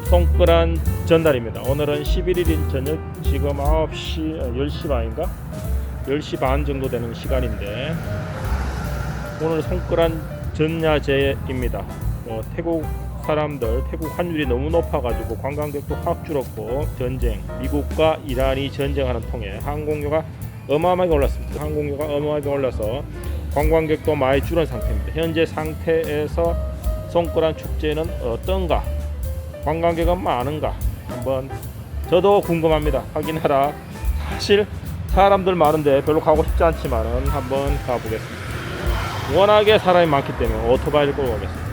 송크란 전날입니다. 오늘은 11일인 저녁 지금 10시 반인가? 10시 반 정도 되는 시간인데 오늘 송크란 전야제입니다. 태국 사람들, 태국 환율이 너무 높아가지고 관광객도 확 줄었고 전쟁, 미국과 이란이 전쟁하는 통에 항공료가 어마어마하게 올랐습니다. 항공료가 어마어마하게 올라서 관광객도 많이 줄은 상태입니다. 현재 상태에서 송크란 축제는 어떤가? 관광객은 많은가? 한번 저도 궁금합니다. 확인하라. 사실 사람들 많은데 별로 가고 싶지 않지만은 한번 가보겠습니다. 워낙에 사람이 많기 때문에 오토바이를 끌고 오겠습니다.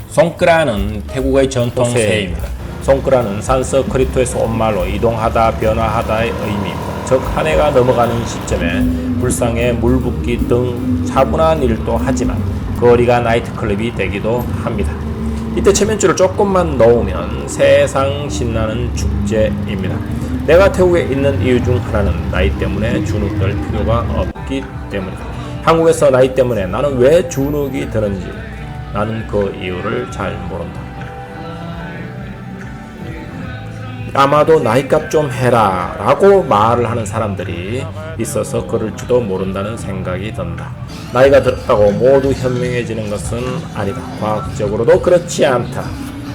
송크란은 태국의 전통 새해입니다. 송크란은 산스크리트에서 온 말로 이동하다, 변화하다의 의미입니다. 즉 한 해가 넘어가는 시점에 불상에 물 붓기 등 차분한 일도 하지만 거리가 나이트클럽이 되기도 합니다. 이때 체면줄을 조금만 넣으면 세상 신나는 축제입니다. 내가 태국에 있는 이유 중 하나는 나이 때문에 주눅들 필요가 없기 때문이다. 한국에서 나이 때문에 나는 왜 주눅이 드는지 나는 그 이유를 잘 모른다. 아마도 나이값 좀 해라 라고 말을 하는 사람들이 있어서 그럴지도 모른다는 생각이 든다. 나이가 들었다고 모두 현명해지는 것은 아니다. 과학적으로도 그렇지 않다.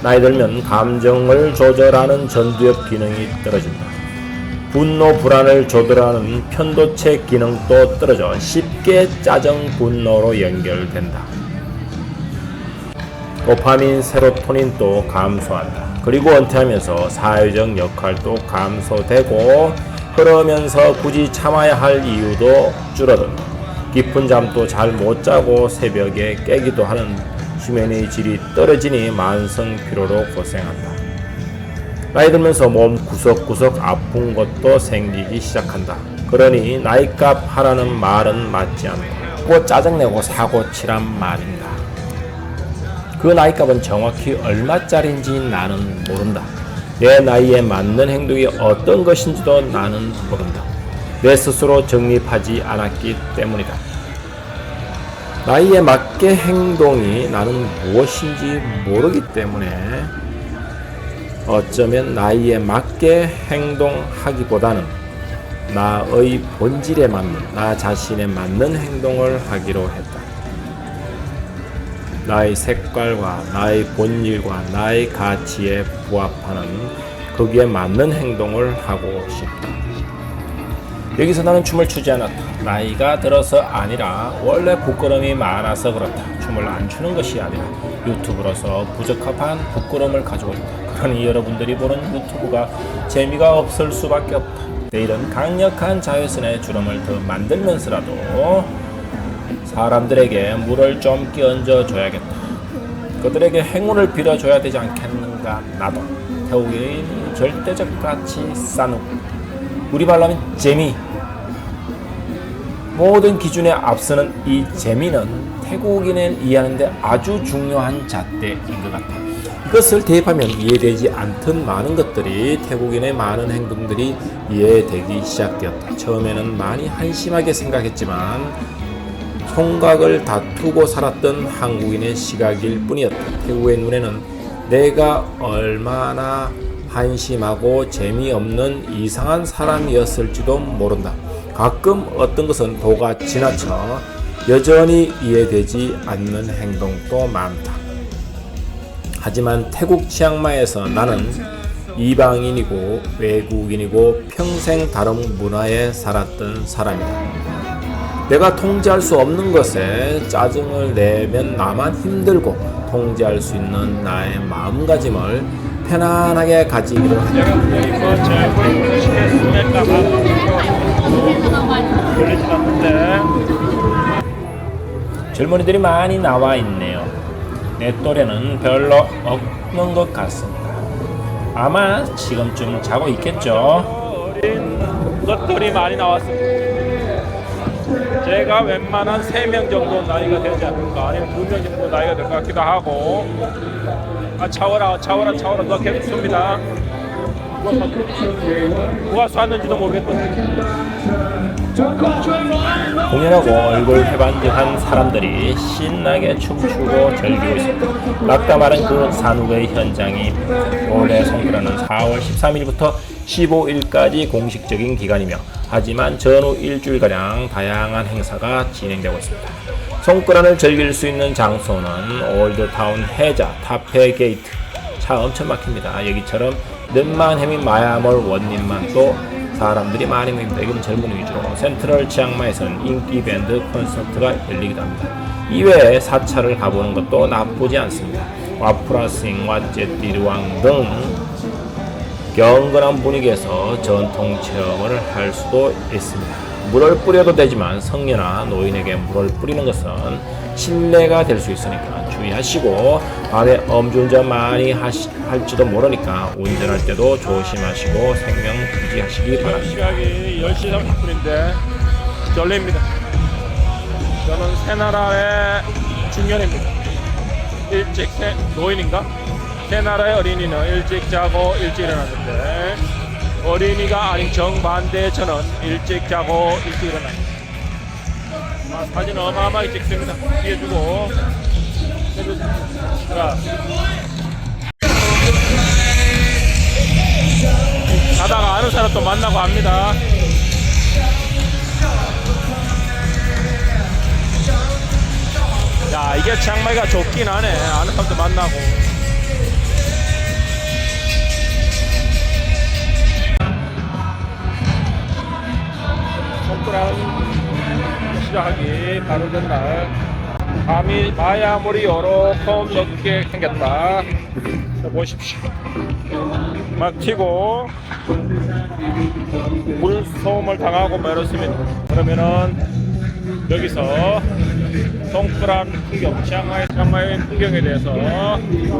나이 들면 감정을 조절하는 전두엽 기능이 떨어진다. 분노 불안을 조절하는 편도체 기능도 떨어져 쉽게 짜증 분노로 연결된다. 도파민, 세로토닌도 감소한다. 그리고 은퇴하면서 사회적 역할도 감소되고 그러면서 굳이 참아야 할 이유도 줄어든다. 깊은 잠도 잘 못 자고 새벽에 깨기도 하는 수면의 질이 떨어지니 만성 피로로 고생한다. 나이 들면서 몸 구석구석 아픈 것도 생기기 시작한다. 그러니 나이값 하라는 말은 맞지 않다. 꼭 짜증내고 사고치란 말입니다. 그 나이값은 정확히 얼마짜리인지 나는 모른다. 내 나이에 맞는 행동이 어떤 것인지도 나는 모른다. 내 스스로 정립하지 않았기 때문이다. 나이에 맞게 행동이 나는 무엇인지 모르기 때문에 어쩌면 나이에 맞게 행동하기보다는 나의 본질에 맞는, 나 자신에 맞는 행동을 하기로 했다. 나의 색깔과 나의 본질과 나의 가치에 부합하는 거기에 맞는 행동을 하고 싶다. 여기서 나는 춤을 추지 않았다. 나이가 들어서 아니라 원래 부끄러움이 많아서 그렇다. 춤을 안 추는 것이 아니라 유튜브로서 부적합한 부끄러움을 가지고 있다. 그러니 여러분들이 보는 유튜브가 재미가 없을 수밖에 없다. 내일은 강력한 자외선의 주름을 더 만들면서라도 사람들에게 물을 좀 끼얹어 줘야겠다. 그들에게 행운을 빌어줘야 되지 않겠는가. 나도 태국인 절대적 가치 싸누 우리 말로 재미, 모든 기준에 앞서는 이 재미는 태국인을 이해하는데 아주 중요한 잣대인 것 같다. 이것을 대입하면 이해되지 않던 많은 것들이 태국인의 많은 행동들이 이해되기 시작되었다. 처음에는 많이 한심하게 생각했지만 총각을 다투고 살았던 한국인의 시각일 뿐이었다. 태국의 눈에는 내가 얼마나 한심하고 재미없는 이상한 사람이었을지도 모른다. 가끔 어떤 것은 도가 지나쳐 여전히 이해되지 않는 행동도 많다. 하지만 태국 치앙마이에서 나는 이방인이고 외국인이고 평생 다른 문화에 살았던 사람이다. 내가 통제할 수 없는 것에 짜증을 내면 나만 힘들고 통제할 수 있는 나의 마음가짐을 편안하게 가지기로 한다. 젊은이들이 많이 나와 있네요. 내 또래는 별로 없는 것 같습니다. 아마 지금쯤 자고 있겠죠. 어린 것들이 많이 나왔습니다. 제가 웬만한 3명 정도 나이가 되지 않을까, 아니면 2명 정도 나이가 될 것 같기도 하고. 차워라 누가 계속 쏩니다. 누가 쐈는지도 모르겠거든요. 공연하고 얼굴 회반직한 사람들이 신나게 춤추고 즐기고 있습니다. 낙타 마른 그 산후의 현장이 올해 송크라는 4월 13일부터 15일까지 공식적인 기간이며 하지만 전후 일주일가량 다양한 행사가 진행되고 있습니다. 송크란을 즐길 수 있는 장소는 올드타운 해자, 타페 게이트. 차 엄청 막힙니다. 여기처럼 넷만해민 마야몰 원림만 또 사람들이 많이 모입니다. 여기는 젊은 위주로 센트럴 치앙마이에서는 인기 밴드 콘서트가 열리기도 합니다. 이외에 사찰을 가보는 것도 나쁘지 않습니다. 와프라싱, 와제띠르왕 등 경건한 분위기에서 전통 체험을 할 수도 있습니다. 물을 뿌려도 되지만 성녀나 노인에게 물을 뿌리는 것은 실례가 될 수 있으니까 주의하시고 밤에 음주운전 많이 할지도 모르니까 운전할 때도 조심하시고 생명 유지하시기 바랍니다. 시각이 10시 30분인데 졸립니다. 저는 새나라의 중년입니다. 일찍 노인인가? 새나라의 어린이는 일찍 자고 일찍 일어났는데 어린이가 아닌 정반대 저는 일찍 자고 일찍 일어납니다. 사진 어마어마하게 찍습니다. 뒤에 주고 자, 가다가 아는 사람 또 만나고 합니다. 야, 이게 치앙마이가 좋긴 하네. 아는 사람도 만나고. 송크란 시작하기 바로 전날 밤이 마야몰이 요렇게 넓게 생겼다. 자, 보십시오. 막 튀고 물소음을 당하고 뭐 이렇습니다. 그러면은 여기서 송크란 풍경, 치앙마이 풍경에 대해서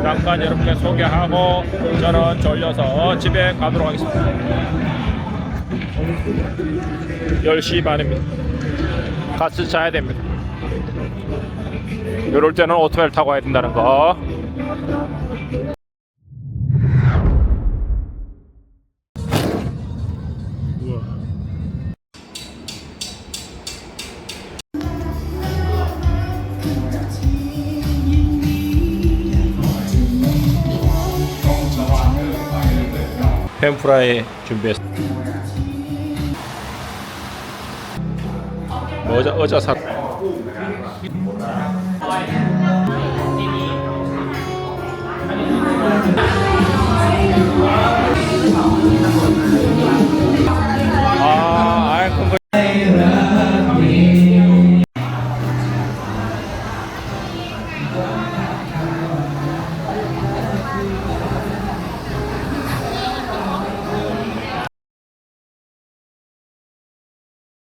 잠깐 여러분께 소개하고 저는 졸려서 집에 가도록 하겠습니다. 10시 반입니다. 같이 자야 됩니다. 이럴 때는 오토바이를 타고 가야 된다는 거. 펜프라이 준비했습니다. 어자 사